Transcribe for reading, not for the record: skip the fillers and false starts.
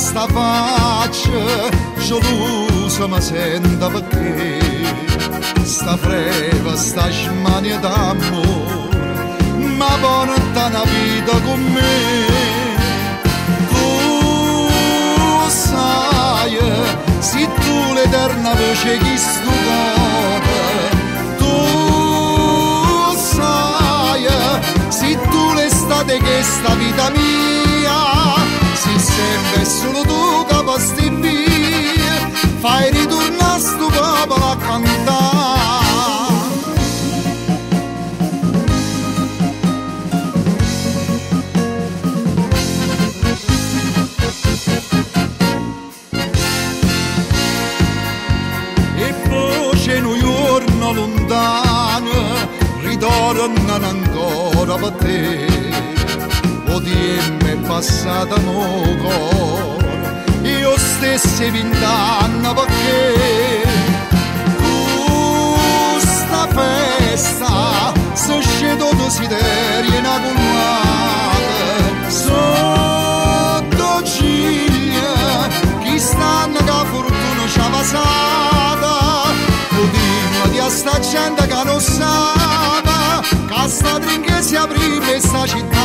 sta faccia gelosa mi sento perché sta freva, sta smania d'amore ma porta una vita con me. Tu sai, se tu l'eterna voce chi sto cuore, tu sai, se tu l'estate che sta vita mia, se sempre solo tu che posti via, fai ritornare sto popolo a cantare. Lontano ritornano ancora per te, o tempo è passato ancora io stessi 20 anni perché questa festa se scedo desideri in accumulata sotto ciglia chi stanno che fortuna ci ha passata di a sta gente che non sa che sta trinche si aprì questa città.